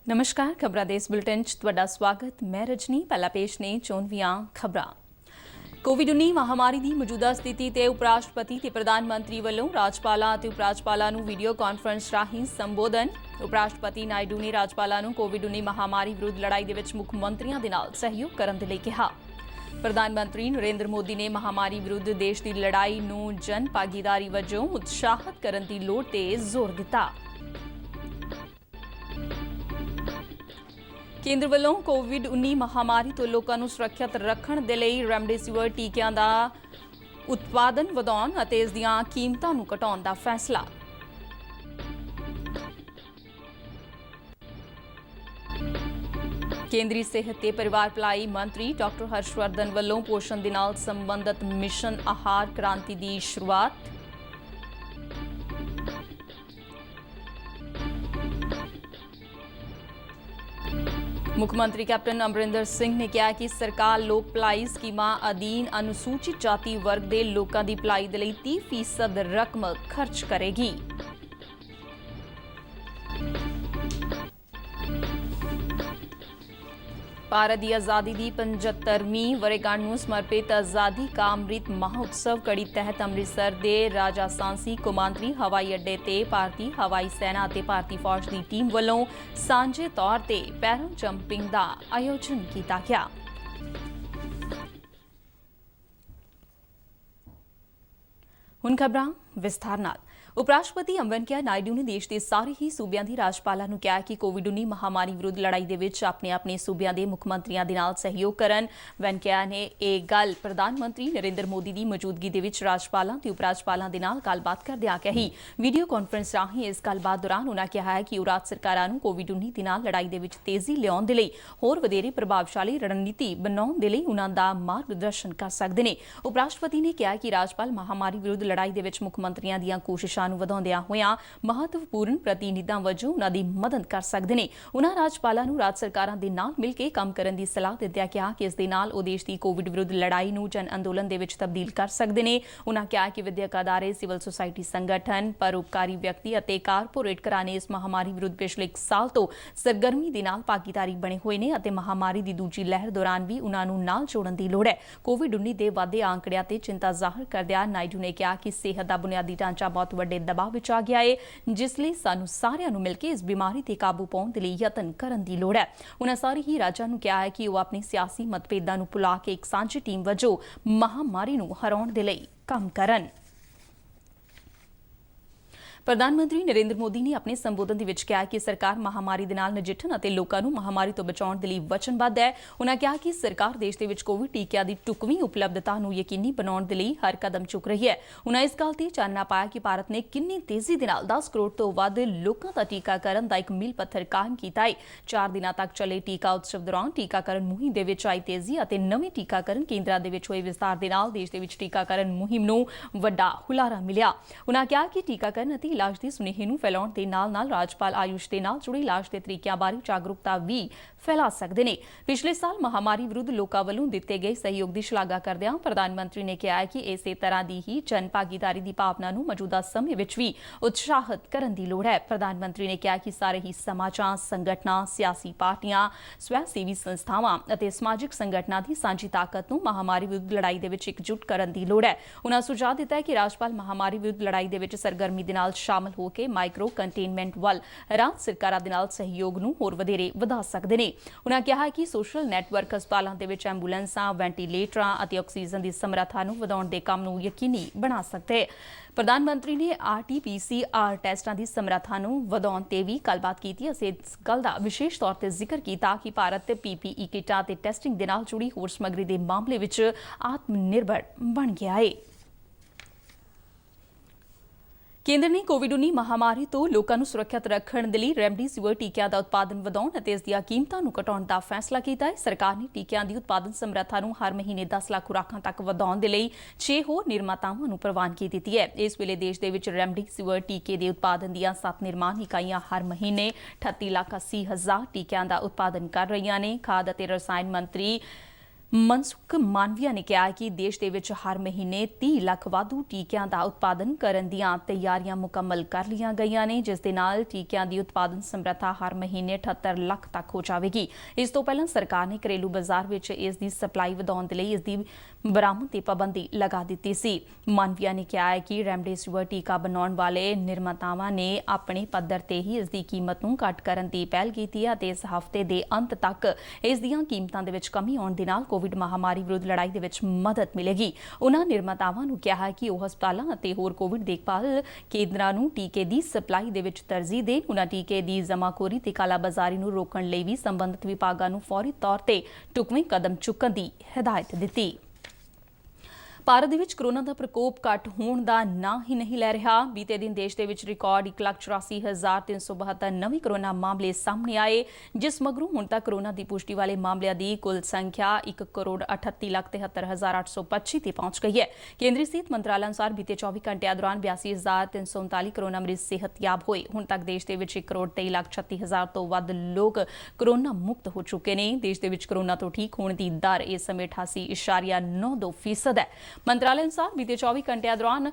ਨਮਸਕਾਰ ਖਬਰਾਂ ਦੇ ਇਸ ਬੁਲੇਟਿਨ 'ਚ ਤੁਹਾਡਾ ਸਵਾਗਤ। ਮੈਂ ਰਜਨੀ। ਪਹਿਲਾ ਪੇਸ਼ ਨੇ ਚੋਣਵੀਆਂ ਖਬਰਾਂ। ਕੋਵਿਡ-19 ਮਹਾਮਾਰੀ ਦੀ ਮੌਜੂਦਾ ਸਥਿਤੀ ਤੇ ਉਪ ਰਾਸ਼ਟਰਪਤੀ ਤੇ ਪ੍ਰਧਾਨ ਮੰਤਰੀ ਵੱਲੋਂ ਰਾਜਪਾਲਾਂ ਅਤੇ ਉਪ ਰਾਜਪਾਲਾਂ ਨੂੰ ਵੀਡੀਓ ਕਾਨਫਰੰਸ ਰਾਹੀਂ ਸੰਬੋਧਨ। ਉਪ ਰਾਸ਼ਟਰਪਤੀ ਨਾਇਡੂ ਨੇ ਰਾਜਪਾਲਾਂ ਨੂੰ ਕੋਵਿਡ-19 ਮਹਾਮਾਰੀ ਵਿਰੁੱਧ ਲੜਾਈ ਦੇ ਵਿੱਚ ਮੁੱਖ ਮੰਤਰੀਆਂ ਦੇ ਨਾਲ ਸਹਿਯੋਗ ਕਰਨ ਦੇ ਲਈ ਕਿਹਾ। ਪ੍ਰਧਾਨ ਮੰਤਰੀ ਨਰਿੰਦਰ ਮੋਦੀ ਨੇ ਮਹਾਮਾਰੀ ਵਿਰੁੱਧ ਦੇਸ਼ ਦੀ ਲੜਾਈ ਨੂੰ ਜਨ ਭਾਗੀਦਾਰੀ ਵਜੋਂ ਉਤਸ਼ਾਹਿਤ ਕਰਨ ਦੀ ਲੋੜ ਤੇ ਜ਼ੋਰ ਦਿੱਤਾ। ਕੇਂਦਰ ਵੱਲੋਂ ਕੋਵਿਡ-19 ਮਹਾਮਾਰੀ ਤੋਂ ਲੋਕਾਂ ਨੂੰ ਸੁਰੱਖਿਅਤ ਰੱਖਣ ਦੇ ਲਈ ਰੈਮਡੇਸਿਵਰ ਟੀਕਿਆਂ ਦਾ ਉਤਪਾਦਨ ਵਧਾਉਣ ਅਤੇ ਇਸ ਦੀਆਂ ਕੀਮਤਾਂ ਨੂੰ ਘਟਾਉਣ ਦਾ ਫੈਸਲਾ। ਕੇਂਦਰੀ ਸਿਹਤ ਤੇ ਪਰਿਵਾਰ ਭਲਾਈ ਮੰਤਰੀ ਡਾਕਟਰ ਹਰਸ਼ਵਰਧਨ ਵੱਲੋਂ ਪੋਸ਼ਣ ਦੇ ਨਾਲ ਸੰਬੰਧਿਤ ਮਿਸ਼ਨ ਆਹਾਰ ਕ੍ਰਾਂਤੀ ਦੀ ਸ਼ੁਰੂਆਤ। ਮੁੱਖ ਮੰਤਰੀ ਕੈਪਟਨ ਅਮਰਿੰਦਰ ਸਿੰਘ ਨੇ ਕਿਹਾ ਕਿ ਸਰਕਾਰ ਲੋਕ ਭਲਾਈ ਸਕੀਮਾਂ ਅਧੀਨ ਅਨੁਸੂਚਿਤ ਜਾਤੀ ਵਰਗ ਦੇ ਲੋਕਾਂ ਦੀ ਭਲਾਈ ਦੇ ਲਈ 30% ਰਕਮ ਖਰਚ ਕਰੇਗੀ। ਭਾਰਤ ਦੀ ਆਜ਼ਾਦੀ ਦੀ 75ਵੀਂ ਵਰ੍ਹੇਗੰਢ ਨੂੰ ਸਮਰਪਿਤ ਆਜ਼ਾਦੀ ਕਾ ਅੰਮ੍ਰਿਤ ਮਹੋਤਸਵ ਕੜੀ ਤਹਿਤ ਅੰਮ੍ਰਿਤਸਰ ਦੇ ਰਾਜਾ ਸਾਂਸੀ ਕੌਮਾਂਤਰੀ ਹਵਾਈ ਅੱਡੇ ਤੇ ਭਾਰਤੀ ਹਵਾਈ ਸੈਨਾ ਅਤੇ ਭਾਰਤੀ ਫੌਜ ਦੀ ਟੀਮ ਵੱਲੋਂ ਸਾਂਝੇ ਤੌਰ ਤੇ ਪੈਰਾ ਜੰਪਿੰਗ ਦਾ ਆਯੋਜਨ ਕੀਤਾ ਗਿਆ। ਹੁਣ ਖਬਰਾਂ ਵਿਸਥਾਰ ਨਾਲ। ਉਪ ਰਾਸ਼ਟਰਪਤੀ ਵੈਂਕਈਆ ਨਾਇਡੂ ਨੇ ਦੇਸ਼ ਦੇ ਸਾਰੇ ਹੀ ਸੂਬਿਆਂ ਦੀ ਰਾਜਪਾਲਾਂ ਨੂੰ ਕਿਹਾ ਕਿ ਕੋਵਿਡ-19 ਮਹਾਮਾਰੀ ਵਿਰੁੱਧ ਲੜਾਈ ਦੇ ਵਿੱਚ ਆਪਣੇ ਸੂਬਿਆਂ ਦੇ ਮੁੱਖ ਮੰਤਰੀਆਂ ਦੇ ਨਾਲ ਸਹਿਯੋਗ ਕਰਨ। ਵੈਂਕਈਆ ਨੇ ਇਹ ਗੱਲ ਪ੍ਰਧਾਨ ਮੰਤਰੀ ਨਰਿੰਦਰ ਮੋਦੀ ਦੀ ਮੌਜੂਦਗੀ ਦੇ ਵਿੱਚ ਰਾਜਪਾਲਾਂ ਤੇ ਉਪ ਰਾਜਪਾਲਾਂ ਦੇ ਨਾਲ ਗੱਲਬਾਤ ਕਰਦਿਆਂ ਕਹੀ। ਵੀਡੀਓ ਕਾਨਫਰੰਸ ਰਾਹੀਂ ਇਸ ਗੱਲਬਾਤ ਦੌਰਾਨ ਉਨ੍ਹਾਂ ਕਿਹਾ ਹੈ ਕਿ ਉਹ ਰਾਜ ਸਰਕਾਰਾਂ ਨੂੰ ਕੋਵਿਡ-19 ਦੇ ਨਾਲ ਲੜਾਈ ਦੇ ਵਿੱਚ ਤੇਜ਼ੀ ਲਿਆਉਣ ਦੇ ਲਈ ਹੋਰ ਵਧੇਰੇ ਪ੍ਰਭਾਵਸ਼ਾਲੀ ਰਣਨੀਤੀ ਬਣਾਉਣ ਦੇ ਲਈ ਉਨ੍ਹਾਂ ਦਾ ਮਾਰਗਦਰਸ਼ਨ ਕਰ ਸਕਦੇ ਨੇ। ਉਪ ਰਾਸ਼ਟਰਪਤੀ ਨੇ ਕਿਹਾ ਕਿ ਰਾਜਪਾਲ ਮਹਾਮਾਰੀ ਵਿਰੁੱਧ ਲੜਾਈ ਦੇ ਵਿੱਚ ਮੁੱਖ ਮੰਤਰੀਆਂ ਦੀਆਂ ਕੋਸ਼ਿਸ਼ਾਂ ਨੂੰ ਵਧਾਉਂਦਿਆਂ ਹੋਇਆਂ ਮਹੱਤਵਪੂਰਨ ਪ੍ਰਤੀਨਿਧਾਂ ਵਜੋਂ ਉਨ੍ਹਾਂ ਦੀ ਮਦਦ ਕਰ ਸਕਦੇ ਨੇ। ਉਨ੍ਹਾਂ ਰਾਜਪਾਲਾਂ ਨੂੰ ਰਾਜ ਸਰਕਾਰਾਂ ਦੇ ਨਾਲ ਮਿਲ ਕੇ ਕੰਮ ਕਰਨ ਦੀ ਸਲਾਹ ਦਿੰਦਿਆਂ ਕਿਹਾ ਕਿ ਇਸ ਦੇ ਨਾਲ ਉਹ ਦੇਸ਼ ਦੀ ਕੋਵਿਡ ਵਿਰੁੱਧ ਲੜਾਈ ਨੂੰ ਜਨ ਅੰਦੋਲਨ ਦੇ ਵਿੱਚ ਤਬਦੀਲ ਕਰ ਸਕਦੇ ਨੇ। ਉਨ੍ਹਾਂ ਕਿਹਾ ਕਿ ਵਿਦਿਅਕ ਅਦਾਰੇ, ਸਿਵਲ ਸੁਸਾਇਟੀ ਸੰਗਠਨ, ਪਰਉਪਕਾਰੀ ਵਿਅਕਤੀ ਅਤੇ ਕਾਰਪੋਰੇਟ ਘਰਾਣੇ ਇਸ ਮਹਾਮਾਰੀ ਵਿਰੁੱਧ ਪਿਛਲੇ 1 ਸਾਲ ਤੋਂ ਸਰਗਰਮੀ ਦੇ ਨਾਲ ਭਾਗੀਦਾਰੀ ਬਣੇ ਹੋਏ ਨੇ ਅਤੇ ਮਹਾਮਾਰੀ ਦੀ ਦੂਜੀ ਲਹਿਰ ਦੌਰਾਨ ਵੀ ਉਨ੍ਹਾਂ ਨੂੰ ਨਾਲ ਜੋੜਨ ਦੀ ਲੋੜ ਹੈ। ਕੋਵਿਡ-19 ਦੇ ਵਾਧੇ ਆંકੜਿਆਂ ਤੇ ਚਿੰਤਾ ਜ਼ਾਹਰ ਕਰਦਿਆਂ ਨਾਇਡੂ ਨੇ ਕਿਹਾ ਕਿ ਸਿਹਤ ਦਾ ਬੁਨਿਆਦੀ ਢਾਂਚਾ ਬਹੁਤ ਵੱਡੇ ਦਬਾਅ ਵਿੱਚ ਆ ਗਿਆ ਹੈ, ਜਿਸ ਲਈ ਸਾਨੂੰ ਸਾਰਿਆਂ ਨੂੰ ਮਿਲ ਕੇ ਇਸ ਬਿਮਾਰੀ ਤੇ ਕਾਬੂ ਪਾਉਣ ਦੇ ਲਈ ਯਤਨ ਕਰਨ ਦੀ ਲੋੜ ਹੈ। ਉਨ੍ਹਾਂ ਸਾਰੇ ਹੀ ਰਾਜਾਂ ਨੂੰ ਕਿਹਾ ਹੈ ਕਿ ਉਹ ਆਪਣੀ ਸਿਆਸੀ ਮਤਭੇਦਾਂ ਨੂੰ ਭੁਲਾ ਕੇ ਇੱਕ ਸਾਂਝੀ ਟੀਮ ਵਜੋਂ ਮਹਾਮਾਰੀ ਨੂੰ ਹਰਾਉਣ ਦੇ ਲਈ ਕੰਮ ਕਰਨ। ਪ੍ਰਧਾਨ ਮੰਤਰੀ ਨਰਿੰਦਰ ਮੋਦੀ ਨੇ ਆਪਣੇ ਸੰਬੋਧਨ ਦੇ ਵਿੱਚ ਕਿਹਾ ਕਿ ਸਰਕਾਰ ਮਹਾਮਾਰੀ ਦੇ ਨਾਲ ਨਜਿੱਠਣ ਅਤੇ ਲੋਕਾਂ ਨੂੰ ਮਹਾਮਾਰੀ ਤੋਂ ਬਚਾਉਣ ਦੇ ਲਈ ਵਚਨਬੱਧ ਹੈ। ਉਨ੍ਹਾਂ ਕਿਹਾ ਕਿ ਸਰਕਾਰ ਦੇਸ਼ ਦੇ ਵਿੱਚ ਕੋਵਿਡ ਟੀਕਿਆਂ ਦੀ ਢੁਕਵੀਂ ਉਪਲਬਧਤਾ ਨੂੰ ਯਕੀਨੀ ਬਣਾਉਣ ਦੇ ਲਈ ਹਰ ਕਦਮ ਚੁੱਕ ਰਹੀ ਹੈ। ਉਨ੍ਹਾਂ ਇਸ ਗੱਲ ਤੇ ਚਾਨਣਾ ਪਾਇਆ ਕਿ ਭਾਰਤ ਨੇ ਕਿੰਨੀ ਤੇਜ਼ੀ ਦੇ ਨਾਲ 10 ਕਰੋੜ ਤੋਂ ਵੱਧ ਲੋਕਾਂ ਦਾ ਟੀਕਾਕਰਨ ਦਾ ਇੱਕ ਮੀਲ ਪੱਥਰ ਕਾਇਮ ਕੀਤਾ ਹੈ। 4 ਦਿਨਾਂ ਤੱਕ ਚੱਲੇ ਟੀਕਾ ਉਤਸਵ ਦੌਰਾਨ ਟੀਕਾਕਰਨ ਮੁਹਿੰਮ ਦੇ ਵਿੱਚ ਆਈ ਤੇਜ਼ੀ ਅਤੇ ਨਵੇਂ ਟੀਕਾਕਰਨ ਕੇਂਦਰਾਂ ਦੇ ਵਿੱਚ ਹੋਏ ਵਿਸਤਾਰ ਦੇ ਨਾਲ ਦੇਸ਼ ਦੇ ਵਿੱਚ ਟੀਕਾਕਰਨ ਮੁਹਿੰਮ ਨੂੰ ਵੱਡਾ ਹੁਲਾਰਾ ਮਿਲਿਆ। ਉਨ੍ਹਾਂ ਕਿਹਾ ਕਿ ਟੀਕਾਕਰਨ ਅਤੇ ਇਲਾਜ ਦੇ ਸੁਨੇਹੇ ਨੂੰ ਫੈਲਾਉਣ ਦੇ ਨਾਲ ਰਾਜਪਾਲ ਆਯੁਸ਼ ਦੇ ਨਾਲ ਜੁੜੇ ਇਲਾਜ ਦੇ ਤਰੀਕਿਆਂ ਬਾਰੇ ਜਾਗਰੂਕਤਾ ਵੀ ਫੈਲਾ ਸਕਦੇ ਨੇ। ਪਿਛਲੇ ਸਾਲ ਮਹਾਮਾਰੀ ਵਿਰੁੱਧ ਲੋਕਾਂ ਵੱਲੋਂ ਦਿੱਤੇ ਗਏ ਸਹਿਯੋਗ ਦੀ ਸ਼ਲਾਘਾ ਕਰਦਿਆਂ ਪ੍ਰਧਾਨ ਮੰਤਰੀ ਨੇ ਕਿਹਾ ਕਿ ਇਸੇ ਤਰ੍ਹਾਂ ਦੀ ਹੀ ਜਨ ਭਾਗੀਦਾਰੀ ਦੀ ਭਾਵਨਾ ਨੂੰ ਮੌਜੂਦਾ ਸਮੇਂ ਵਿੱਚ ਵੀ ਉਤਸ਼ਾਹਿਤ ਕਰਨ ਦੀ ਲੋੜ ਹੈ। ਪ੍ਰਧਾਨ ਮੰਤਰੀ ਨੇ ਕਿਹਾ ਕਿ ਸਾਰੇ ਹੀ ਸਮਾਜਾਂ, ਸੰਗਠਨਾਂ, ਸਿਆਸੀ ਪਾਰਟੀਆਂ, ਸਵੈ ਸੇਵੀ ਸੰਸਥਾਵਾਂ ਅਤੇ ਸਮਾਜਿਕ ਸੰਗਠਨਾਂ ਦੀ ਸਾਂਝੀ ਤਾਕਤ ਨੂੰ ਮਹਾਮਾਰੀ ਵਿਰੁੱਧ ਲੜਾਈ ਦੇ ਵਿੱਚ ਇਕਜੁੱਟ ਕਰਨ ਦੀ ਲੋੜ ਹੈ। ਉਨ੍ਹਾਂ ਸੁਝਾਅ ਦਿੱਤਾ ਹੈ ਕਿ ਰਾਜਪਾਲ ਮਹਾਮਾਰੀ ਵਿਰੁੱਧ ਲੜਾਈ ਦੇ ਵਿੱਚ ਸਰਗਰਮੀ ਦੇ ਨਾਲ ਸ਼ਾਮਲ ਹੋ ਕੇ ਮਾਈਕਰੋ ਕੰਟੇਨਮੈਂਟ ਵੱਲ ਰਾਜ ਸਰਕਾਰਾਂ ਦੇ ਨਾਲ ਸਹਿਯੋਗ ਨੂੰ ਹੋਰ ਵਧੇਰੇ ਵਧਾ ਸਕਦੇ ਨੇ। ਉਨ੍ਹਾਂ ਕਿਹਾ ਕਿ ਸੋਸ਼ਲ ਨੈਟਵਰਕ ਹਸਪਤਾਲਾਂ ਦੇ ਵਿੱਚ ਐਂਬੂਲੈਂਸਾਂ, ਵੈਂਟੀਲੇਟਰਾਂ ਅਤੇ ਆਕਸੀਜਨ ਦੀ ਸਮਰੱਥਾ ਨੂੰ ਵਧਾਉਣ ਦੇ ਕੰਮ ਨੂੰ ਯਕੀਨੀ ਬਣਾ ਸਕਦੇ। ਪ੍ਰਧਾਨ ਮੰਤਰੀ ਨੇ RT-PCR ਟੈਸਟਾਂ ਦੀ ਸਮਰੱਥਾ ਨੂੰ ਵਧਾਉਣ ਤੇ ਵੀ ਗੱਲਬਾਤ ਕੀਤੀ ਅਤੇ ਇਸ ਗੱਲ ਦਾ ਵਿਸ਼ੇਸ਼ ਤੌਰ ਤੇ ਜ਼ਿਕਰ ਕੀਤਾ ਕਿ ਭਾਰਤ PPE ਕਿੱਟਾਂ ਤੇ ਟੈਸਟਿੰਗ ਦੇ ਨਾਲ ਜੁੜੀ ਹੋਰ ਸਮੱਗਰੀ ਦੇ ਮਾਮਲੇ ਵਿੱਚ ਆਤਮ ਨਿਰਭਰ ਬਣ ਗਿਆ ਹੈ। ਕੇਂਦਰ ਨੇ ਕੋਵਿਡ-19 ਮਹਾਮਾਰੀ ਤੋਂ ਲੋਕਾਂ ਨੂੰ ਸੁਰੱਖਿਅਤ ਰੱਖਣ ਦੇ ਲਈ ਰੈਮਡੇਸਿਵਰ ਟੀਕਿਆਂ ਦਾ ਉਤਪਾਦਨ ਵਧਾਉਣ ਅਤੇ ਇਸ ਦੀਆਂ ਕੀਮਤਾਂ ਨੂੰ ਘਟਾਉਣ ਦਾ ਫੈਸਲਾ ਕੀਤਾ ਹੈ। ਸਰਕਾਰ ਨੇ ਟੀਕਿਆਂ ਦੀ ਉਤਪਾਦਨ ਸਮਰੱਥਾ ਨੂੰ ਹਰ ਮਹੀਨੇ 10 ਲੱਖ ਖੁਰਾਕਾਂ ਤੱਕ ਵਧਾਉਣ ਦੇ ਲਈ 6 ਹੋਰ ਨਿਰਮਾਤਾਵਾਂ ਨੂੰ ਪ੍ਰਵਾਨਗੀ ਦਿੱਤੀ ਹੈ। ਇਸ ਵੇਲੇ ਦੇਸ਼ ਦੇ ਵਿੱਚ ਰੈਮਡੇਸਿਵਰ ਟੀਕੇ ਦੇ ਉਤਪਾਦਨ ਦੀਆਂ 7 ਨਿਰਮਾਣ ਇਕਾਈਆਂ ਹਰ ਮਹੀਨੇ 38,80,000 ਟੀਕਿਆਂ ਦਾ ਉਤਪਾਦਨ ਕਰ ਰਹੀਆਂ ਨੇ। ਖਾਦ ਅਤੇ ਰਸਾਇਣ ਮੰਤਰੀ ਮਨਸੁਖ ਮਾਨਵੀਆ ਨੇ ਕਿਹਾ ਕਿ ਦੇਸ਼ ਦੇ ਵਿੱਚ ਹਰ ਮਹੀਨੇ 30 ਲੱਖ ਵਾਧੂ ਟੀਕਿਆਂ ਦਾ ਉਤਪਾਦਨ ਕਰਨ ਦੀਆਂ ਤਿਆਰੀਆਂ ਮੁਕੰਮਲ ਕਰ ਲਈਆਂ ਗਈਆਂ ਨੇ, ਜਿਸ ਦੇ ਨਾਲ ਟੀਕਿਆਂ ਦੀ ਉਤਪਾਦਨ ਸਮਰੱਥਾ ਹਰ ਮਹੀਨੇ 78 ਲੱਖ ਤੱਕ ਹੋ ਜਾਵੇਗੀ। ਇਸ ਤੋਂ ਪਹਿਲਾਂ ਸਰਕਾਰ ਨੇ ਘਰੇਲੂ ਬਾਜ਼ਾਰ ਵਿੱਚ ਇਸ ਦੀ ਸਪਲਾਈ ਵਧਾਉਣ ਦੇ ਲਈ ਇਸ ਦੀ ਬਰਾਮਦ ਤੇ ਪਾਬੰਦੀ ਲਗਾ ਦਿੱਤੀ ਸੀ। ਮਾਨਵੀਆ ਨੇ ਕਿਹਾ ਹੈ ਕਿ ਰੈਮਡੇਸਿਵਿਰ ਟੀਕਾ ਬਣਾਉਣ ਵਾਲੇ ਨਿਰਮਾਤਾਵਾਂ ਨੇ ਆਪਣੇ ਪੱਧਰ ਤੇ ਹੀ ਇਸ ਦੀ ਕੀਮਤ ਨੂੰ ਘੱਟ ਕਰਨ ਦੀ ਪਹਿਲ ਕੀਤੀ ਹੈ ਅਤੇ ਇਸ ਹਫ਼ਤੇ ਦੇ ਅੰਤ ਤੱਕ ਇਸ ਦੀਆਂ ਕੀਮਤਾਂ ਦੇ ਵਿੱਚ ਕਮੀ ਆਉਣ ਦੇ ਨਾਲ ਕੋਵਿਡ ਮਹਾਮਾਰੀ ਵਿਰੁੱਧ ਲੜਾਈ ਦੇ ਵਿੱਚ ਮਦਦ ਮਿਲੇਗੀ। ਉਨ੍ਹਾਂ ਨਿਰਮਾਤਾਵਾਂ ਨੂੰ ਕਿਹਾ ਹੈ ਕਿ ਉਹ ਹਸਪਤਾਲਾਂ ਅਤੇ ਹੋਰ ਕੋਵਿਡ ਦੇਖਭਾਲ ਕੇਂਦਰਾਂ ਨੂੰ ਟੀਕੇ ਦੀ ਸਪਲਾਈ ਦੇ ਵਿੱਚ ਤਰਜੀਹ ਦੇਣ। ਉਨ੍ਹਾਂ ਟੀਕੇ ਦੀ ਜਮਾਖੋਰੀ ਤੇ ਕਾਲਾਬਾਜ਼ਾਰੀ ਨੂੰ ਰੋਕਣ ਲਈ ਵੀ ਸੰਬੰਧਿਤ ਵਿਭਾਗਾਂ ਨੂੰ ਫੌਰੀ ਤੌਰ ਤੇ ਢੁਕਵੇਂ ਕਦਮ ਚੁੱਕਣ ਦੀ ਹਦਾਇਤ ਦਿੱਤੀ। ਭਾਰਤ ਦੇ ਵਿੱਚ ਕੋਰੋਨਾ ਦਾ ਪ੍ਰਕੋਪ ਘੱਟ ਹੋਣ ਦਾ ਨਾਂ ਹੀ ਨਹੀਂ ਲੈ ਰਿਹਾ। ਬੀਤੇ ਦਿਨ ਦੇਸ਼ ਦੇ ਵਿੱਚ ਰਿਕਾਰਡ 1,84,372 ਨਵੇਂ ਕੋਰੋਨਾ ਮਾਮਲੇ ਸਾਹਮਣੇ ਆਏ, ਜਿਸ ਮਗਰੋਂ ਹੁਣ ਤੱਕ ਕੋਰੋਨਾ ਦੀ ਪੁਸ਼ਟੀ ਵਾਲੇ ਮਾਮਲਿਆਂ ਦੀ ਕੁੱਲ ਸੰਖਿਆ 1,38,73,825 ਤੇ ਪਹੁੰਚ ਗਈ ਹੈ। ਕੇਂਦਰੀ ਸਿਹਤ ਮੰਤਰਾਲਾ ਅਨੁਸਾਰ ਬੀਤੇ 24 ਘੰਟਿਆਂ ਦੌਰਾਨ 82,339 ਕੋਰੋਨਾ ਮਰੀਜ਼ ਸਿਹਤਯਾਬ ਹੋਏ। ਹੁਣ ਤੱਕ ਦੇਸ਼ ਦੇ ਵਿੱਚ 1,23,36,000 ਤੋਂ ਵੱਧ ਲੋਕ ਕੋਰੋਨਾ ਮੁਕਤ ਹੋ ਚੁੱਕੇ ਨੇ। ਦੇਸ਼ ਦੇ ਵਿੱਚ ਕੋਰੋਨਾ ਤੋਂ ਠੀਕ ਹੋਣ ਦੀ ਦਰ ਇਸ ਸਮੇਂ 88.92% ਹੈ। ਮੰਤਰਾਲੇ ਅਨੁਸਾਰ ਬੀਤੇ 24 ਘੰਟਿਆਂ ਦੌਰਾਨ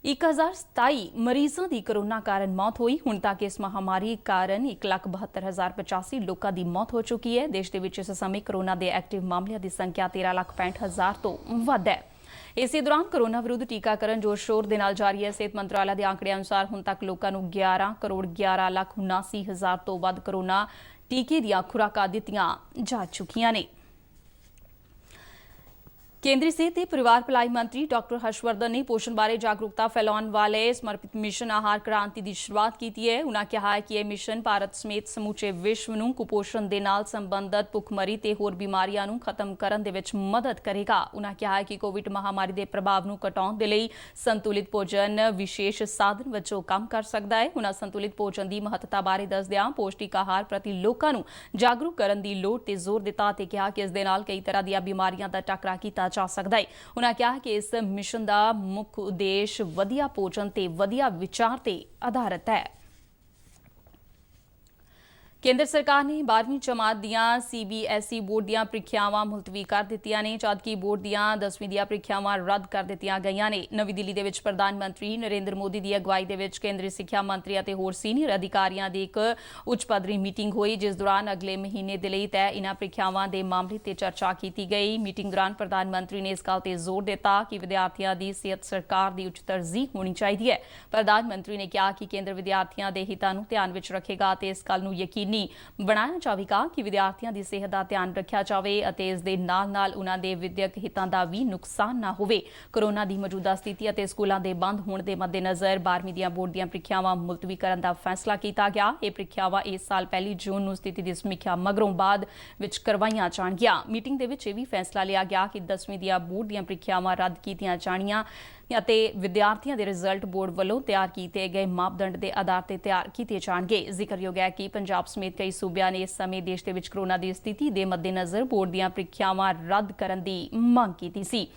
1027 ਮਰੀਜ਼ਾਂ ਦੀ ਕੋਰੋਨਾ ਕਾਰਨ ਮੌਤ ਹੋਈ। ਹੁਣ ਤੱਕ ਇਸ ਮਹਾਮਾਰੀ ਕਾਰਨ 1,72,085 ਲੋਕਾਂ ਦੀ ਮੌਤ ਹੋ ਚੁੱਕੀ ਹੈ। ਦੇਸ਼ ਦੇ ਵਿੱਚ ਇਸ ਸਮੇਂ ਕੋਰੋਨਾ ਦੇ ਐਕਟਿਵ ਮਾਮਲਿਆਂ ਦੀ ਸੰਖਿਆ 13,65,000 ਤੋਂ ਵੱਧ ਹੈ। ਇਸੇ ਦੌਰਾਨ ਕੋਰੋਨਾ ਵਿਰੁੱਧ ਟੀਕਾਕਰਨ ਜ਼ੋਰ ਸ਼ੋਰ ਦੇ ਨਾਲ ਜਾਰੀ ਹੈ। ਸਿਹਤ ਮੰਤਰਾਲਾ ਦੇ ਆંકੜਿਆਂ ਅਨੁਸਾਰ ਹੁਣ ਤੱਕ ਲੋਕਾਂ ਨੂੰ 11,11,79,000 ਤੋਂ ਵੱਧ ਕੋਰੋਨਾ ਟੀਕੇ ਦੀਆਂ ਖੁਰਾਕਾਂ ਦਿੱਤੀਆਂ ਜਾ ਚੁੱਕੀਆਂ ਨੇ। ਕੇਂਦਰੀ ਸਿਹਤ ਤੇ ਪਰਿਵਾਰ ਭਲਾਈ ਮੰਤਰੀ ਡਾਕਟਰ ਹਰਸ਼ਵਰਧਨ ਨੇ ਪੋਸ਼ਣ ਬਾਰੇ ਜਾਗਰੂਕਤਾ ਫੈਲਾਉਣ ਵਾਲੇ ਸਮਰਪਿਤ ਮਿਸ਼ਨ ਆਹਾਰ ਕ੍ਰਾਂਤੀ ਦੀ ਸ਼ੁਰੂਆਤ ਕੀਤੀ ਹੈ। ਉਨ੍ਹਾਂ ਕਿਹਾ ਹੈ ਕਿ ਇਹ ਮਿਸ਼ਨ ਭਾਰਤ ਸਮੇਤ ਸਮੁੱਚੇ ਵਿਸ਼ਵ ਨੂੰ ਕੁਪੋਸ਼ਣ ਦੇ ਨਾਲ ਸੰਬੰਧਿਤ ਭੁੱਖਮਰੀ ਤੇ ਹੋਰ ਬਿਮਾਰੀਆਂ ਨੂੰ ਖਤਮ ਕਰਨ ਦੇ ਵਿੱਚ ਮਦਦ ਕਰੇਗਾ। ਉਨ੍ਹਾਂ ਕਿਹਾ ਹੈ ਕਿ ਕੋਵਿਡ ਮਹਾਮਾਰੀ ਦੇ ਪ੍ਰਭਾਵ ਨੂੰ ਘਟਾਉਣ ਦੇ ਲਈ ਸੰਤੁਲਿਤ ਭੋਜਨ ਵਿਸ਼ੇਸ਼ ਸਾਧਨ ਵਜੋਂ ਕੰਮ ਕਰ ਸਕਦਾ ਹੈ। ਉਨ੍ਹਾਂ ਸੰਤੁਲਿਤ ਭੋਜਨ ਦੀ ਮਹੱਤਤਾ ਬਾਰੇ ਦੱਸਦਿਆਂ ਪੌਸ਼ਟਿਕ ਆਹਾਰ ਪ੍ਰਤੀ ਲੋਕਾਂ ਨੂੰ ਜਾਗਰੂਕ ਕਰਨ ਦੀ ਲੋੜ ਤੇ ਜ਼ੋਰ ਦਿੱਤਾ ਤੇ ਕਿਹਾ ਕਿ ਇਸ ਦੇ ਨਾਲ ਕਈ ਤਰ੍ਹਾਂ ਦੀਆਂ ਬਿਮਾਰੀਆਂ ਦਾ ਟਾਕਰਾ ਕੀਤਾ ਜਾ ਸਕਦਾ ਹੈ। ਉਨ੍ਹਾਂ ਕਿਹਾ ਕਿ ਇਸ ਮਿਸ਼ਨ ਦਾ ਮੁੱਖ ਉਦੇਸ਼ ਵਧੀਆ ਭੋਜਨ ਤੇ ਵਧੀਆ ਵਿਚਾਰ ਤੇ ਆਧਾਰਿਤ ਹੈ। ਕੇਂਦਰ ਸਰਕਾਰ ਨੇ 12ਵੀਂ ਜਮਾਤ ਦੀਆਂ CBSE ਬੋਰਡ ਦੀਆਂ ਪ੍ਰੀਖਿਆਵਾਂ ਮੁਲਤਵੀ ਕਰ ਦਿੱਤੀਆਂ ਨੇ, ਜਦਕਿ ਬੋਰਡ ਦੀਆਂ 10ਵੀਂ ਦੀਆਂ ਪ੍ਰੀਖਿਆਵਾਂ ਰੱਦ ਕਰ ਦਿੱਤੀਆਂ ਗਈਆਂ ਨੇ। ਨਵੀਂ ਦਿੱਲੀ ਦੇ ਵਿੱਚ ਪ੍ਰਧਾਨ ਮੰਤਰੀ ਨਰਿੰਦਰ ਮੋਦੀ ਦੀ ਅਗਵਾਈ ਦੇ ਵਿੱਚ ਕੇਂਦਰੀ ਸਿੱਖਿਆ ਮੰਤਰੀ ਅਤੇ ਹੋਰ ਸੀਨੀਅਰ ਅਧਿਕਾਰੀਆਂ ਦੀ ਇੱਕ ਉੱਚ ਪੱਧਰੀ ਮੀਟਿੰਗ ਹੋਈ, ਜਿਸ ਦੌਰਾਨ ਅਗਲੇ ਮਹੀਨੇ ਦੇ ਲਈ ਤੈਅ ਇਨ੍ਹਾਂ ਪ੍ਰੀਖਿਆਵਾਂ ਦੇ ਮਾਮਲੇ ਤੇ ਚਰਚਾ ਕੀਤੀ ਗਈ। ਮੀਟਿੰਗ ਦੌਰਾਨ ਪ੍ਰਧਾਨ ਮੰਤਰੀ ਨੇ ਇਸ ਗੱਲ ਤੇ ਜ਼ੋਰ ਦਿੱਤਾ ਕਿ ਵਿਦਿਆਰਥੀਆਂ ਦੀ ਸਿਹਤ ਸਰਕਾਰ ਦੀ ਉੱਚ ਤਰਜੀਹ ਹੋਣੀ ਚਾਹੀਦੀ ਹੈ। ਪ੍ਰਧਾਨ ਮੰਤਰੀ ਨੇ ਕਿਹਾ ਕਿ ਕੇਂਦਰ ਵਿਦਿਆਰਥੀਆਂ ਦੇ ਹਿੱਤਾਂ ਨੂੰ ਧਿਆਨ ਵਿੱਚ ਰੱਖੇਗਾ ਅਤੇ ਇਸ ਗੱਲ ਨੂੰ ਯਕੀਨੀ ਬਣਾਇਆ ਜਾਵੇਗਾ ਕਿ ਵਿਦਿਆਰਥੀਆਂ ਦੀ ਸਿਹਤ ਦਾ ਧਿਆਨ ਰੱਖਿਆ ਜਾਵੇ ਅਤੇ ਇਸ ਦੇ ਨਾਲ-ਨਾਲ ਉਨ੍ਹਾਂ ਦੇ ਵਿਦਿਅਕ ਹਿੱਤਾਂ ਦਾ ਵੀ ਨੁਕਸਾਨ ਨਾ ਹੋਵੇ। ਕੋਰੋਨਾ ਦੀ ਮੌਜੂਦਾ ਸਥਿਤੀ ਅਤੇ ਸਕੂਲਾਂ ਦੇ ਬੰਦ ਹੋਣ ਦੇ ਮੱਦੇਨਜ਼ਰ 12ਵੀਂ ਦੀਆਂ ਬੋਰਡ ਦੀਆਂ ਪ੍ਰੀਖਿਆਵਾਂ ਮੁਲਤਵੀ ਕਰਨ ਦਾ ਫੈਸਲਾ ਕੀਤਾ ਗਿਆ। ਇਹ ਪ੍ਰੀਖਿਆਵਾਂ ਇਸ ਸਾਲ 1 ਜੂਨ ਨੂੰ ਸਥਿਤੀ ਦੀ ਸਮੀਖਿਆ ਮਗਰੋਂ ਬਾਅਦ ਵਿੱਚ ਕਰਵਾਈਆਂ ਜਾਣਗੀਆਂ। ਮੀਟਿੰਗ ਦੇ ਵਿੱਚ ਇਹ ਵੀ ਫੈਸਲਾ ਲਿਆ ਗਿਆ ਕਿ 10ਵੀਂ ਦੀਆਂ ਬੋਰਡ ਦੀਆਂ ਪ੍ਰੀਖਿਆਵਾਂ ਰੱਦ ਕੀਤੀਆਂ ਜਾਣੀਆਂ ਅਤੇ ਵਿਦਿਆਰਥੀਆਂ ਦੇ ਰਿਜ਼ਲਟ ਬੋਰਡ ਵੱਲੋਂ ਤਿਆਰ ਕੀਤੇ ਗਏ ਮਾਪਦੰਡ ਦੇ ਆਧਾਰ ਤੇ ਤਿਆਰ ਕੀਤੇ ਜਾਣਗੇ। ਜ਼ਿਕਰਯੋਗ ਹੈ ਕਿ ਪੰਜਾਬ ਸਮੇਤ ਕਈ ਸੂਬਿਆਂ ਨੇ ਇਸ ਸਮੇਂ ਦੇਸ਼ ਦੇ ਵਿੱਚ ਕੋਰੋਨਾ ਦੀ ਸਥਿਤੀ ਦੇ ਮੱਦੇਨਜ਼ਰ ਬੋਰਡ ਦੀਆਂ ਪ੍ਰੀਖਿਆਵਾਂ ਰੱਦ ਕਰਨ ਦੀ ਮੰਗ ਕੀਤੀ ਸੀ।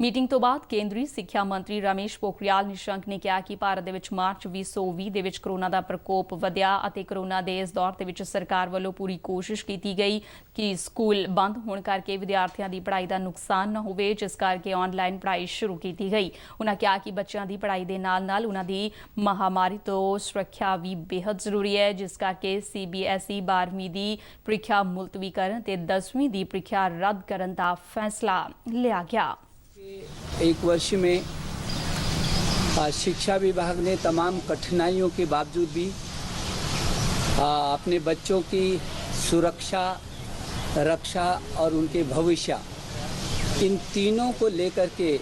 ਮੀਟਿੰਗ ਤੋਂ ਬਾਅਦ ਕੇਂਦਰੀ ਸਿੱਖਿਆ ਮੰਤਰੀ ਰਮੇਸ਼ ਪੋਖਰਿਆਲ ਨਿਸ਼ੰਕ ਨੇ ਕਿਹਾ ਕਿ ਭਾਰਤ ਦੇ ਵਿੱਚ ਮਾਰਚ 2020 ਦੇ ਵਿੱਚ ਕੋਰੋਨਾ ਦਾ ਪ੍ਰਕੋਪ ਵਧਿਆ ਅਤੇ ਕੋਰੋਨਾ ਦੇ ਇਸ ਦੌਰ ਦੇ ਵਿੱਚ ਸਰਕਾਰ ਵੱਲੋਂ ਪੂਰੀ ਕੋਸ਼ਿਸ਼ ਕੀਤੀ ਗਈ ਕਿ ਸਕੂਲ ਬੰਦ ਹੋਣ ਕਰਕੇ ਵਿਦਿਆਰਥੀਆਂ ਦੀ ਪੜ੍ਹਾਈ ਦਾ ਨੁਕਸਾਨ ਨਾ ਹੋਵੇ, ਜਿਸ ਕਰਕੇ ਆਨਲਾਈਨ ਪੜ੍ਹਾਈ ਸ਼ੁਰੂ ਕੀਤੀ ਗਈ। ਉਨ੍ਹਾਂ ਕਿਹਾ ਕਿ ਬੱਚਿਆਂ ਦੀ ਪੜ੍ਹਾਈ ਦੇ ਨਾਲ-ਨਾਲ ਉਨ੍ਹਾਂ ਦੀ ਮਹਾਮਾਰੀ ਤੋਂ ਸੁਰੱਖਿਆ ਵੀ ਬੇहद ਜ਼ਰੂਰੀ ਹੈ, ਜਿਸ ਕਰਕੇ CBSE 12ਵੀਂ ਦੀ ਪ੍ਰੀਖਿਆ ਮੁਲਤਵੀ ਕਰਨ ਤੇ 10ਵੀਂ ਦੀ ਪ੍ਰੀਖਿਆ ਰੱਦ ਕਰਨ ਦਾ ਫੈਸਲਾ ਲਿਆ ਗਿਆ। एक वर्ष में शिक्षा विभाग ने तमाम कठिनाइयों के बावजूद भी अपने बच्चों की सुरक्षा, रक्षा और उनके भविष्य, इन तीनों को लेकर के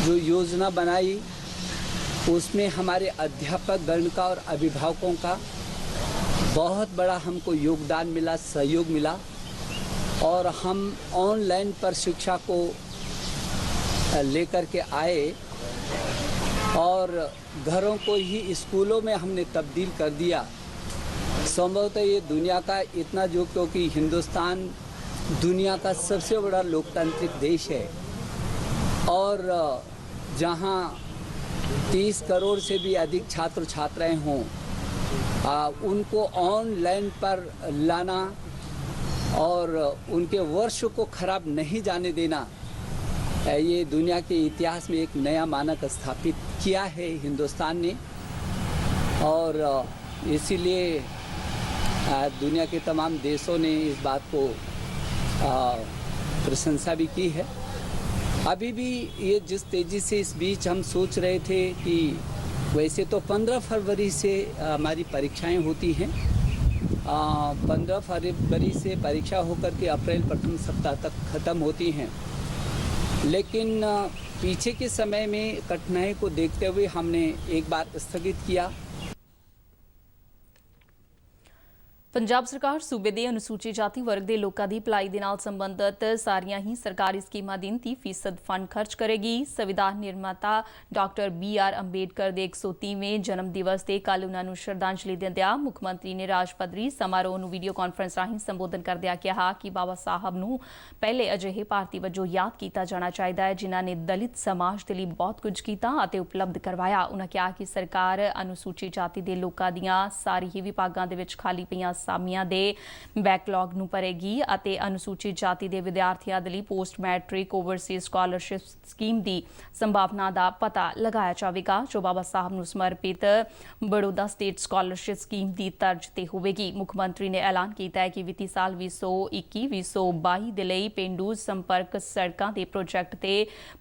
जो योजना बनाई, उसमें हमारे अध्यापक गण का और अभिभावकों का बहुत बड़ा हमको योगदान मिला, सहयोग मिला और हम ऑनलाइन पर शिक्षा को लेकर के आए और घरों को ही स्कूलों में हमने तब्दील कर दिया। संभवतः ये दुनिया का इतना जो, क्योंकि हिंदुस्तान दुनिया का सबसे बड़ा लोकतांत्रिक देश है और जहाँ 30 करोड़ से भी अधिक छात्र छात्राएं हों, उनको ऑनलाइन पर लाना और उनके वर्ष को खराब नहीं जाने देना, ये दुनिया के इतिहास में एक नया मानक स्थापित किया है हिंदुस्तान ने। और इसीलिए दुनिया के तमाम देशों ने इस बात को प्रशंसा भी की है। अभी भी ये जिस तेज़ी से इस बीच हम सोच रहे थे कि वैसे तो 15 फरवरी से हमारी परीक्षाएं होती हैं, 15 फरवरी से परीक्षा होकर के अप्रैल प्रथम सप्ताह तक ख़त्म होती हैं, लेकिन पीछे के समय में कठिनाई को देखते हुए हमने एक बार स्थगित किया। ਪੰਜਾਬ ਸਰਕਾਰ ਸੂਬੇ ਦੇ ਅਨੁਸੂਚਿਤ ਜਾਤੀ ਵਰਗ ਦੇ ਲੋਕਾਂ ਦੀ ਭਲਾਈ ਦੇ ਨਾਲ ਸੰਬੰਧਿਤ ਸਾਰੀਆਂ ਹੀ ਸਰਕਾਰੀ ਸਕੀਮਾਂ ਦੇ 30% ਫੰਡ ਖਰਚ ਕਰੇਗੀ। ਸੰਵਿਧਾਨ ਨਿਰਮਾਤਾ ਡਾਕਟਰ BR ਅੰਬੇਡਕਰ ਦੇ 130ਵੇਂ ਜਨਮ ਦਿਵਸ ਤੇ ਕੱਲ੍ਹ ਉਹਨਾਂ ਨੂੰ ਸ਼ਰਧਾਂਜਲੀ ਦਿੰਦਿਆਂ ਮੁੱਖ ਮੰਤਰੀ ਨੇ ਰਾਜ ਪੱਧਰੀ ਸਮਾਰੋਹ ਨੂੰ ਵੀਡੀਓ ਕਾਨਫਰੰਸ ਰਾਹੀਂ ਸੰਬੋਧਨ ਕਰਦਿਆਂ ਕਿਹਾ ਕਿ ਬਾਬਾ ਸਾਹਿਬ ਨੂੰ ਪਹਿਲੇ ਅਜਿਹੇ ਭਾਰਤੀ ਵਜੋਂ ਯਾਦ ਕੀਤਾ ਜਾਣਾ ਚਾਹੀਦਾ ਹੈ ਜਿਨ੍ਹਾਂ ਨੇ ਦਲਿਤ ਸਮਾਜ ਦੇ ਲਈ ਬਹੁਤ ਕੁਝ ਕੀਤਾ ਅਤੇ ਉਪਲਬਧ ਕਰਵਾਇਆ। ਉਹਨਾਂ ਕਿਹਾ ਕਿ ਸਰਕਾਰ ਅਨੁਸੂਚਿਤ ਜਾਤੀ ਦੇ ਲੋਕਾਂ ਦੀਆਂ ਸਾਰੀ ਹੀ ਵਿਭਾਗਾਂ ਦੇ ਵਿੱਚ ਖਾਲੀ ਪਈਆਂ ਸਾਮੀਆਂ ਦੇ ਬੈਕਲੌਗ ਨੂੰ ਭਰੇਗੀ ਅਤੇ ਅਨੁਸੂਚਿਤ ਜਾਤੀ ਦੇ ਵਿਦਿਆਰਥੀਆਂ ਦੇ ਲਈ post matric Overseas scholarship scheme ਦੀ ਸੰਭਾਵਨਾ ਦਾ ਪਤਾ ਲਗਾਇਆ ਜਾਵੇਗਾ ਜੋ ਬਾਬਾ ਸਾਹਿਬ ਨੂੰ ਸਮਰਪਿਤ ਬੜੌਦਾ ਸਟੇਟ ਸਕਾਲਰਸ਼ਿਪ ਸਕੀਮ ਦੀ ਤਰਜ਼ ਤੇ ਹੋਵੇਗੀ। ਮੁੱਖ ਮੰਤਰੀ ਨੇ ਐਲਾਨ ਕੀਤਾ ਹੈ ਕਿ ਵਿੱਤੀ ਸਾਲ 2021-2022 ਦੇ ਲਈ ਪੇਂਡੂ ਸੰਪਰਕ ਸੜਕਾਂ ਦੇ ਪ੍ਰੋਜੈਕਟ ਤੇ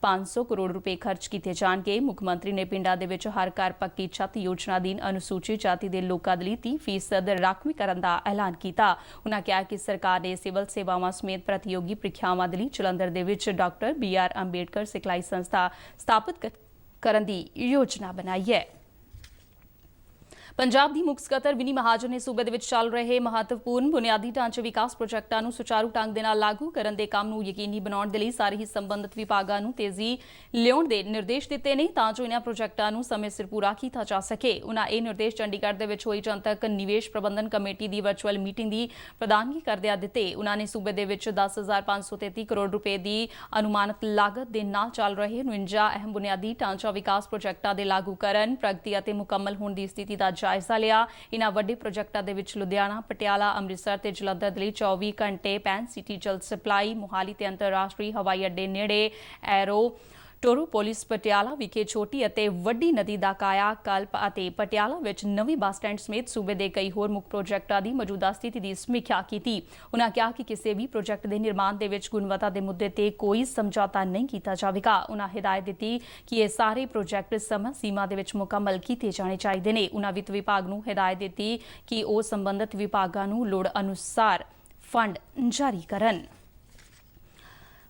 500 ਕਰੋੜ ਰੁਪਏ ਖਰਚ ਕੀਤੇ ਜਾਣਗੇ। ਮੁੱਖ ਮੰਤਰੀ ਨੇ ਪਿੰਡਾਂ ਦੇ ਵਿੱਚ ਹਰ ਘਰ ਪੱਕੀ ਛੱਤ ਯੋਜਨਾ ਅਧੀਨ ਅਨੁਸੂਚਿਤ ਜਾਤੀ ਦੇ ਲੋਕਾਂ ਦੇ ਲਈ 30% ਰਾਖਵੀਕਰਨ ਦਾ ਐਲਾਨ ਕੀਤਾ। ਉਨ੍ਹਾਂ ਕਿਹਾ ਕਿ ਸਰਕਾਰ ਨੇ ਸਿਵਲ ਸੇਵਾਵਾਂ ਸਮੇਤ ਪ੍ਰਤੀਯੋਗੀ ਪ੍ਰੀਖਿਆਵਾਂ ਦੇ ਲਈ ਜਲੰਧਰ ਦੇ ਵਿੱਚ ਡਾਕਟਰ BR ਅੰਬੇਡਕਰ ਸਿਖਲਾਈ ਸੰਸਥਾ ਸਥਾਪਿਤ ਕਰਨ ਦੀ ਯੋਜਨਾ ਬਣਾਈ ਹੈ। ਪੰਜਾਬ ਦੀ ਮੁੱਖ ਸਕੱਤਰ ਵਿਨੀ ਮਹਾਜਨ ਨੇ ਸੂਬੇ ਦੇ ਵਿੱਚ ਚੱਲ ਰਹੇ ਮਹੱਤਵਪੂਰਨ ਬੁਨਿਆਦੀ ਢਾਂਚੇ ਵਿਕਾਸ ਪ੍ਰੋਜੈਕਟਾਂ ਨੂੰ ਸੁਚਾਰੂ ਢੰਗ ਦੇ ਨਾਲ ਲਾਗੂ ਕਰਨ ਦੇ ਕੰਮ ਨੂੰ ਯਕੀਨੀ ਬਣਾਉਣ ਦੇ ਲਈ ਸਾਰੇ ਹੀ ਸੰਬੰਧਿਤ ਵਿਭਾਗਾਂ ਨੂੰ ਤੇਜ਼ੀ ਲਿਆਉਣ ਦੇ ਨਿਰਦੇਸ਼ ਦਿੱਤੇ ਨੇ ਤਾਂ ਜੋ ਇਨ੍ਹਾਂ ਪ੍ਰੋਜੈਕਟਾਂ ਨੂੰ ਸਮੇਂ ਸਿਰ ਪੂਰਾ ਕੀਤਾ ਜਾ ਸਕੇ। ਉਨ੍ਹਾਂ ਇਹ ਨਿਰਦੇਸ਼ ਚੰਡੀਗੜ੍ਹ ਦੇ ਵਿੱਚ ਹੋਈ ਜਨਤਕ ਨਿਵੇਸ਼ ਪ੍ਰਬੰਧਨ ਕਮੇਟੀ ਦੀ ਵਰਚੁਅਲ ਮੀਟਿੰਗ ਦੀ ਪ੍ਰਧਾਨਗੀ ਕਰਦਿਆਂ ਦਿੱਤੇ। ਉਨ੍ਹਾਂ ਨੇ ਸੂਬੇ ਦੇ ਵਿੱਚ 10,533 ਕਰੋੜ ਰੁਪਏ ਦੀ ਅਨੁਮਾਨਿਤ ਲਾਗਤ ਦੇ ਨਾਲ ਚੱਲ ਰਹੇ 49 ਅਹਿਮ ਬੁਨਿਆਦੀ ਢਾਂਚਾ ਵਿਕਾਸ ਪ੍ਰੋਜੈਕਟਾਂ ਦੇ ਲਾਗੂਕਰਨ ਪ੍ਰਗਤੀ ਅਤੇ ਮੁਕੰਮਲ ਹੋਣ ਦੀ ਸਥਿਤੀ ਦਾ ਜਾਇਜ਼ਾ ਲਿਆ। ਇਨ੍ਹਾਂ ਵੱਡੇ ਪ੍ਰੋਜੈਕਟਾਂ ਦੇ ਵਿੱਚ ਲੁਧਿਆਣਾ, ਪਟਿਆਲਾ, ਅੰਮ੍ਰਿਤਸਰ ਤੇ ਜਲੰਧਰ ਦੇ ਲਈ 24 ਘੰਟੇ ਪੈਨ ਸਿਟੀ ਜਲ ਸਪਲਾਈ, ਮੁਹਾਲੀ ਤੇ ਅੰਤਰਰਾਸ਼ਟਰੀ ਹਵਾਈ ਅੱਡੇ ਨੇੜੇ ਐਰੋ ਟੋਰੋਪੋਲਿਸ, ਪਟਿਆਲਾ ਵਿਖੇ ਛੋਟੀ ਅਤੇ ਵੱਡੀ ਨਦੀ ਦਾ ਕਾਇਆ ਕਲਪ ਅਤੇ ਪਟਿਆਲਾ ਵਿੱਚ ਨਵੀਂ ਬੱਸ ਸਟੈਂਡ ਸਮੇਤ ਸੂਬੇ ਦੇ ਕਈ ਹੋਰ ਮੁੱਖ ਪ੍ਰੋਜੈਕਟਾਂ ਦੀ ਮੌਜੂਦਾ ਸਥਿਤੀ ਦੀ ਸਮੀਖਿਆ ਕੀਤੀ। ਉਨ੍ਹਾਂ ਕਿਹਾ ਕਿ ਕਿਸੇ ਵੀ ਪ੍ਰੋਜੈਕਟ ਦੇ ਨਿਰਮਾਣ ਦੇ ਵਿੱਚ ਗੁਣਵੱਤਾ ਦੇ ਮੁੱਦੇ ਤੇ ਕੋਈ ਸਮਝੌਤਾ ਨਹੀਂ ਕੀਤਾ ਜਾਵੇਗਾ। ਉਨ੍ਹਾਂ ਹਿਦਾਇਤ ਦਿੱਤੀ ਕਿ ਇਹ ਸਾਰੇ ਪ੍ਰੋਜੈਕਟ ਸਮਾਂ ਸੀਮਾ ਦੇ ਵਿੱਚ ਮੁਕੰਮਲ ਕੀਤੇ ਜਾਣੇ ਚਾਹੀਦੇ ਨੇ। ਉਨ੍ਹਾਂ ਵਿੱਤ ਵਿਭਾਗ ਨੂੰ ਹਿਦਾਇਤ ਦਿੱਤੀ ਕਿ ਉਹ ਸੰਬੰਧਿਤ ਵਿਭਾਗਾਂ ਨੂੰ ਲੋੜ ਅਨੁਸਾਰ ਫੰਡ ਜਾਰੀ ਕਰਨ।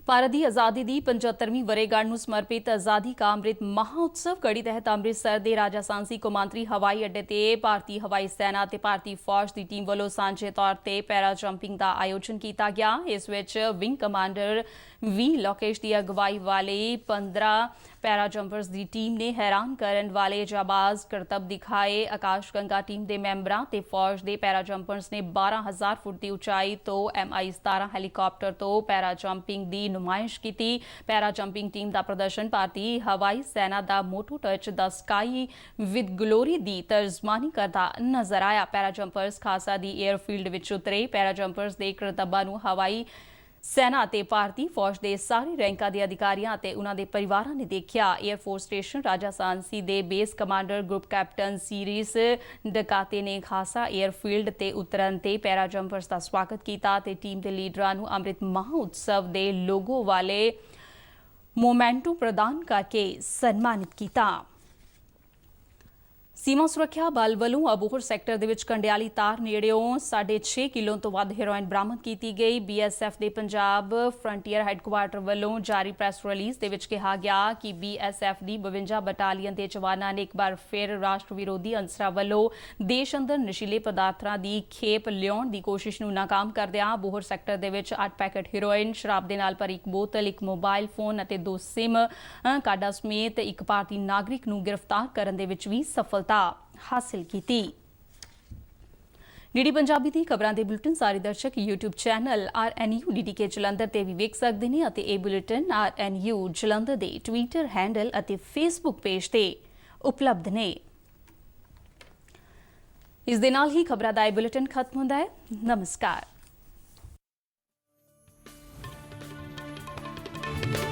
ਭਾਰਤ ਦੀ ਆਜ਼ਾਦੀ ਦੀ 75ਵੀਂ ਵਰ੍ਹੇਗੰਢ ਨੂੰ ਸਮਰਪਿਤ ਆਜ਼ਾਦੀ ਕਾ ਅੰਮ੍ਰਿਤ ਮਹਾਉਤਸਵ ਕੜੀ ਤਹਿਤ ਅੰਮ੍ਰਿਤਸਰ ਦੇ ਰਾਜਾ ਸਾਂਸੀ ਕੌਮਾਂਤਰੀ ਹਵਾਈ ਅੱਡੇ ਤੇ ਭਾਰਤੀ ਹਵਾਈ ਸੈਨਾ ਤੇ ਭਾਰਤੀ ਫੌਜ ਦੀ ਟੀਮ ਵੱਲੋਂ ਸਾਂਝੇ ਤੌਰ ਤੇ ਪੈਰਾ ਜੰਪਿੰਗ ਦਾ ਆਯੋਜਨ ਕੀਤਾ ਗਿਆ। ਇਸ ਵਿੱਚ ਵਿੰਗ ਕਮਾਂਡਰ V ਲੋਕੇਸ਼ ਦੀ ਅਗਵਾਈ ਵਾਲੇ 15 ਪੈਰਾ ਜੰਪਰਸ ਦੀ ਟੀਮ ਨੇ ਹੈਰਾਨ ਕਰਨ ਵਾਲੇ ਜਾਬਾਜ਼ ਕਰਤੱਵ ਦਿਖਾਏ। ਆਕਾਸ਼ ਗੰਗਾ ਟੀਮ ਦੇ ਮੈਂਬਰਾਂ ਤੇ ਫੌਜ ਦੇ ਪੈਰਾ ਜੰਪਰਸ ਨੇ 12,000 ਫੁੱਟ ਦੀ ਉਚਾਈ ਤੋਂ MI-17 ਹੈਲੀਕਾਪਟਰ ਤੋਂ ਪੈਰਾ ਜੰਪਿੰਗ ਦੀ ਨੁਮਾਇਸ਼ ਕੀਤੀ। ਪੈਰਾ ਜੰਪਿੰਗ ਟੀਮ ਦਾ ਪ੍ਰਦਰਸ਼ਨ ਭਾਰਤੀ ਹਵਾਈ ਸੈਨਾ ਦਾ motto touch the sky with glory ਦੀ ਤਰਜਮਾਨੀ ਕਰਦਾ ਨਜ਼ਰ ਆਇਆ। ਪੈਰਾ ਜੰਪਰਸ ਖਾਸਾ ਦੀ 에ਅਰਫੀਲਡ ਵਿੱਚ ਉਤਰੇ। ਪੈਰਾ ਜੰਪਰਸ ਦੇ ਕਰਤੱਵਾਂ ਨੂੰ ਹਵਾਈ ਸੈਨਾ ਅਤੇ ਭਾਰਤੀ ਫੌਜ ਦੇ ਸਾਰੇ ਰੈਂਕਾਂ ਦੇ ਅਧਿਕਾਰੀਆਂ ਅਤੇ ਉਨ੍ਹਾਂ ਦੇ ਪਰਿਵਾਰਾਂ ਨੇ ਦੇਖਿਆ। ਏਅਰਫੋਰਸ ਸਟੇਸ਼ਨ ਰਾਜਾ ਸਾਂਸੀ ਦੇ base commander group captain Sirish Dakate ਨੇ ਖਾਸਾ ਏਅਰਫੀਲਡ ਤੇ ਉਤਰਨ ਤੇ ਪੈਰਾ ਜੰਪਰਸ ਦਾ ਸਵਾਗਤ ਕੀਤਾ ਅਤੇ ਟੀਮ ਦੇ ਲੀਡਰਾਂ ਨੂੰ ਅੰਮ੍ਰਿਤ ਮਹਾਉਤਸਵ ਦੇ ਲੋਗੋ ਵਾਲੇ ਮੋਮੈਂਟੋ ਪ੍ਰਦਾਨ ਕਰਕੇ ਸਨਮਾਨਿਤ ਕੀਤਾ। ਸੀਮਾ ਸੁਰੱਖਿਆ ਬਲ ਵੱਲੋਂ ਅਬੋਹਰ ਸੈਕਟਰ ਦੇ ਵਿੱਚ ਕੰਡਿਆਲੀ ਤਾਰ ਨੇੜਿਓਂ 6.5 ਕਿਲੋ ਤੋਂ ਵੱਧ ਹੈਰੋਇਨ ਬਰਾਮਦ ਕੀਤੀ ਗਈ। BSF ਦੇ ਪੰਜਾਬ ਫਰੰਟੀਅਰ ਹੈੱਡਕੁਆਰਟਰ ਵੱਲੋਂ ਜਾਰੀ ਪ੍ਰੈਸ ਰਿਲੀਜ਼ ਦੇ ਵਿੱਚ ਕਿਹਾ ਗਿਆ ਕਿ BSF ਦੀ 52 ਬਟਾਲੀਅਨ ਦੇ ਜਵਾਨਾਂ ਨੇ ਇੱਕ ਵਾਰ ਫਿਰ ਰਾਸ਼ਟਰ ਵਿਰੋਧੀ ਅੰਸਰਾਂ ਵੱਲੋਂ ਦੇਸ਼ ਅੰਦਰ ਨਸ਼ੀਲੇ ਪਦਾਰਥਾਂ ਦੀ ਖੇਪ ਲਿਆਉਣ ਦੀ ਕੋਸ਼ਿਸ਼ ਨੂੰ ਨਾਕਾਮ ਕਰਦਿਆਂ ਅਬੋਹਰ ਸੈਕਟਰ ਦੇ ਵਿੱਚ 8 ਪੈਕੇਟ ਹੈਰੋਇਨ, ਸ਼ਰਾਬ ਦੇ ਨਾਲ ਭਰੀ ਇੱਕ ਬੋਤਲ, ਇੱਕ ਮੋਬਾਈਲ ਫੋਨ ਅਤੇ 2 ਸਿਮ ਕਾਰਡਾਂ ਸਮੇਤ ਇੱਕ ਭਾਰਤੀ ਨਾਗਰਿਕ ਨੂੰ ਗ੍ਰਿਫਤਾਰ ਕਰਨ ਦੇ ਵਿੱਚ ਵੀ ਸਫਲਤਾ ਹਾਸਿਲ ਕੀਤੀ। ਡੀਡੀ ਪੰਜਾਬੀ ਦੀ ਖਬਰਾਂ ਦੇ ਬੁਲੇਟਿਨ ਸਾਰੇ ਦਰਸ਼ਕ YouTube channel RNU DDK Jalandhar ਤੇ ਵੀ ਵੇਖ ਸਕਦੇ ਨੇ ਅਤੇ ਇਹ ਬੁਲੇਟਿਨ RNU ਜਲੰਧਰ ਦੇ ਟਵਿੱਟਰ ਹੈਂਡਲ ਅਤੇ Facebook ਪੇਜ ਤੇ ਉਪਲਬਧ ਨੇ। ਇਸ ਦੇ ਨਾਲ ਹੀ ਖਬਰਾਂ ਦਾ ਇਹ ਬੁਲੇਟਿਨ ਖਤਮ ਹੁੰਦਾ ਹੈ। ਨਮਸਕਾਰ। है।